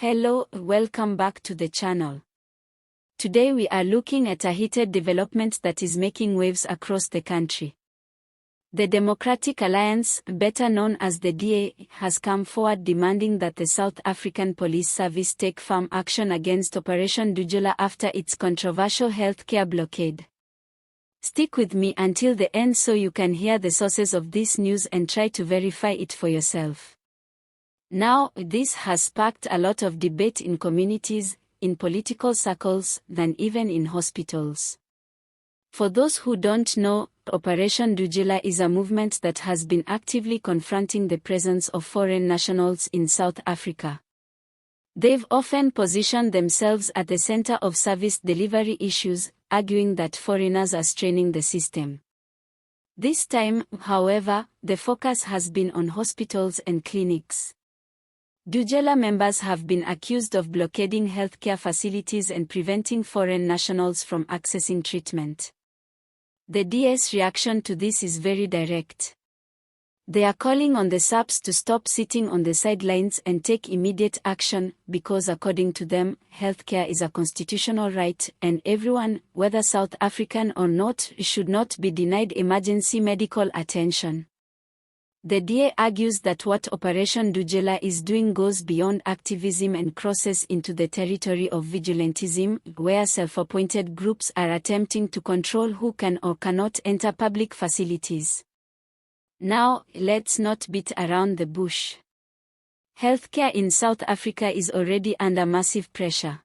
Hello, welcome back to the channel. Today we are looking at a heated development that is making waves across the country. The Democratic Alliance, better known as the DA, has come forward demanding that the South African Police Service take firm action against Operation Dudula after its controversial healthcare blockade. Stick with me until the end so you can hear the sources of this news and try to verify it for yourself. Now, this has sparked a lot of debate in communities, in political circles, than even in hospitals. For those who don't know, Operation Dudula is a movement that has been actively confronting the presence of foreign nationals in South Africa. They've often positioned themselves at the center of service delivery issues, arguing that foreigners are straining the system. This time, however, the focus has been on hospitals and clinics. Dudula members have been accused of blockading healthcare facilities and preventing foreign nationals from accessing treatment. The DA's reaction to this is very direct. They are calling on the SAPS to stop sitting on the sidelines and take immediate action because, according to them, healthcare is a constitutional right and everyone, whether South African or not, should not be denied emergency medical attention. The DA argues that what Operation Dudula is doing goes beyond activism and crosses into the territory of vigilantism, where self-appointed groups are attempting to control who can or cannot enter public facilities. Now, let's not beat around the bush. Healthcare in South Africa is already under massive pressure.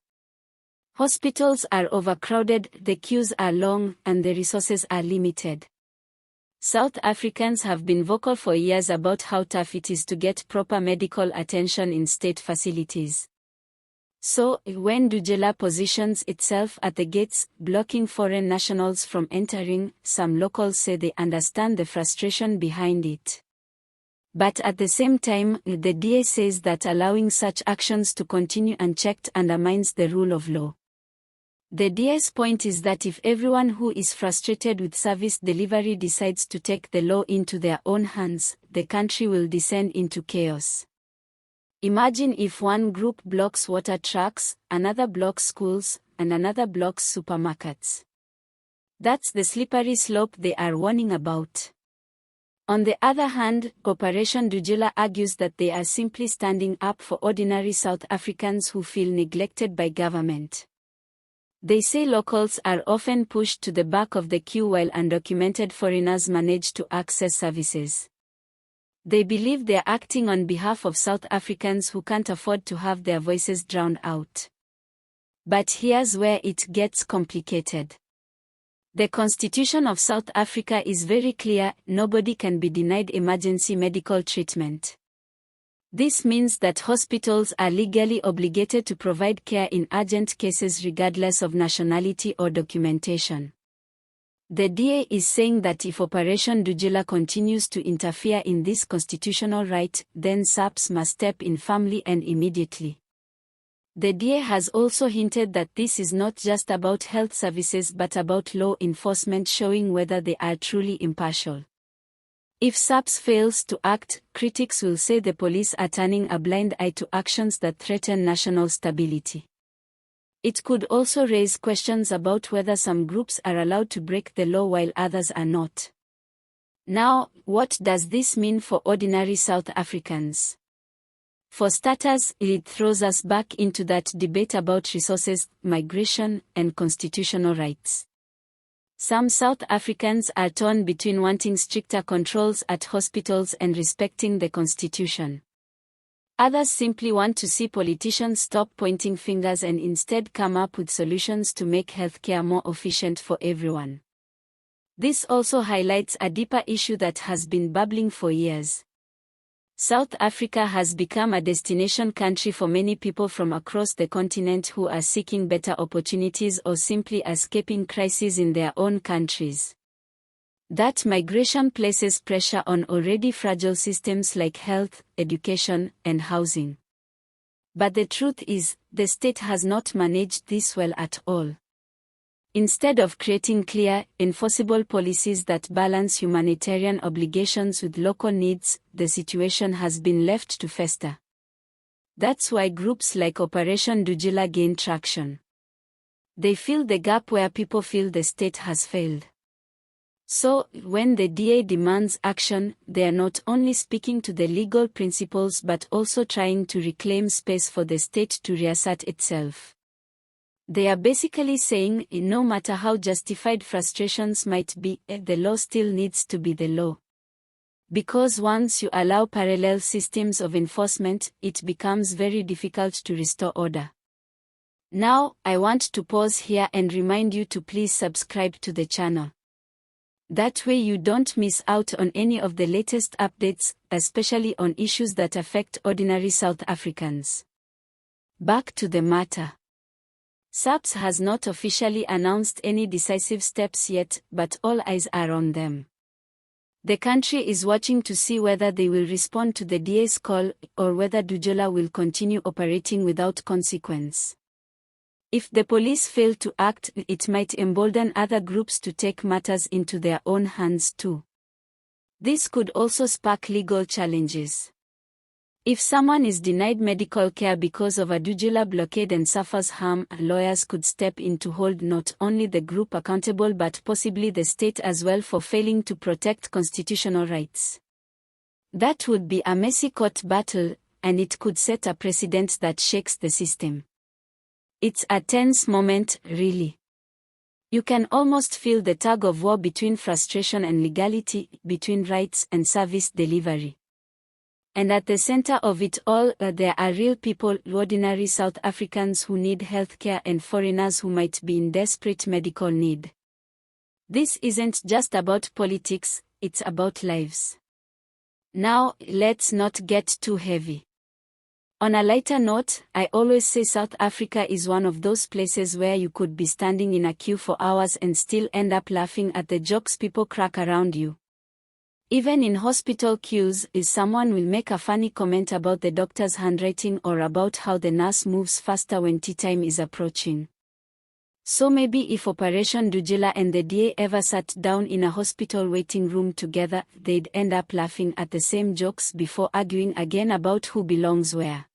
Hospitals are overcrowded, the queues are long, and the resources are limited. South Africans have been vocal for years about how tough it is to get proper medical attention in state facilities. So, when Dudula positions itself at the gates, blocking foreign nationals from entering, some locals say they understand the frustration behind it. But at the same time, the DA says that allowing such actions to continue unchecked undermines the rule of law. The DA's point is that if everyone who is frustrated with service delivery decides to take the law into their own hands, the country will descend into chaos. Imagine if one group blocks water trucks, another blocks schools, and another blocks supermarkets. That's the slippery slope they are warning about. On the other hand, Operation Dudula argues that they are simply standing up for ordinary South Africans who feel neglected by government. They say locals are often pushed to the back of the queue while undocumented foreigners manage to access services. They believe they are acting on behalf of South Africans who can't afford to have their voices drowned out. But here's where it gets complicated. The Constitution of South Africa is very clear: nobody can be denied emergency medical treatment. This means that hospitals are legally obligated to provide care in urgent cases regardless of nationality or documentation. The DA is saying that if Operation Dudula continues to interfere in this constitutional right, then SAPS must step in firmly and immediately. The DA has also hinted that this is not just about health services but about law enforcement showing whether they are truly impartial. If SAPS fails to act, critics will say the police are turning a blind eye to actions that threaten national stability. It could also raise questions about whether some groups are allowed to break the law while others are not. Now, what does this mean for ordinary South Africans? For starters, it throws us back into that debate about resources, migration, and constitutional rights. Some South Africans are torn between wanting stricter controls at hospitals and respecting the Constitution. Others simply want to see politicians stop pointing fingers and instead come up with solutions to make healthcare more efficient for everyone. This also highlights a deeper issue that has been bubbling for years. South Africa has become a destination country for many people from across the continent who are seeking better opportunities or simply escaping crises in their own countries. That migration places pressure on already fragile systems like health, education, and housing. But the truth is, the state has not managed this well at all. Instead of creating clear, enforceable policies that balance humanitarian obligations with local needs, the situation has been left to fester. That's why groups like Operation Dudula gain traction. They fill the gap where people feel the state has failed. So, when the DA demands action, they are not only speaking to the legal principles but also trying to reclaim space for the state to reassert itself. They are basically saying, no matter how justified frustrations might be, the law still needs to be the law. Because once you allow parallel systems of enforcement, it becomes very difficult to restore order. Now, I want to pause here and remind you to please subscribe to the channel. That way you don't miss out on any of the latest updates, especially on issues that affect ordinary South Africans. Back to the matter. SAPS has not officially announced any decisive steps yet, but all eyes are on them. The country is watching to see whether they will respond to the DA's call, or whether Dudula will continue operating without consequence. If the police fail to act, it might embolden other groups to take matters into their own hands too. This could also spark legal challenges. If someone is denied medical care because of a Dudula blockade and suffers harm, lawyers could step in to hold not only the group accountable but possibly the state as well for failing to protect constitutional rights. That would be a messy court battle, and it could set a precedent that shakes the system. It's a tense moment, really. You can almost feel the tug of war between frustration and legality, between rights and service delivery. And at the center of it all, there are real people, ordinary South Africans who need healthcare and foreigners who might be in desperate medical need. This isn't just about politics, it's about lives. Now, let's not get too heavy. On a lighter note, I always say South Africa is one of those places where you could be standing in a queue for hours and still end up laughing at the jokes people crack around you. Even in hospital queues, someone will make a funny comment about the doctor's handwriting or about how the nurse moves faster when tea time is approaching. So maybe if Operation Dudula and the DA ever sat down in a hospital waiting room together, they'd end up laughing at the same jokes before arguing again about who belongs where.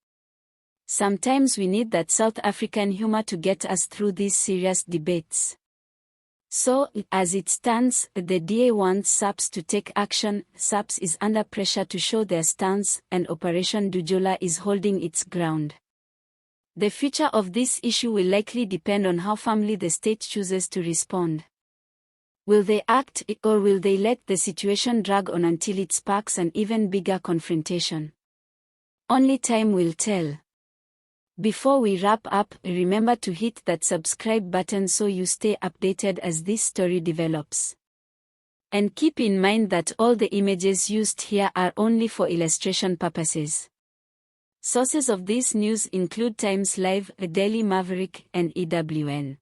Sometimes we need that South African humor to get us through these serious debates. So, as it stands, the DA wants SAPS to take action, SAPS is under pressure to show their stance, and Operation Dudula is holding its ground. The future of this issue will likely depend on how firmly the state chooses to respond. Will they act, or will they let the situation drag on until it sparks an even bigger confrontation? Only time will tell. Before we wrap up, remember to hit that subscribe button so you stay updated as this story develops. And keep in mind that all the images used here are only for illustration purposes. Sources of this news include Times Live, Daily Maverick, and EWN.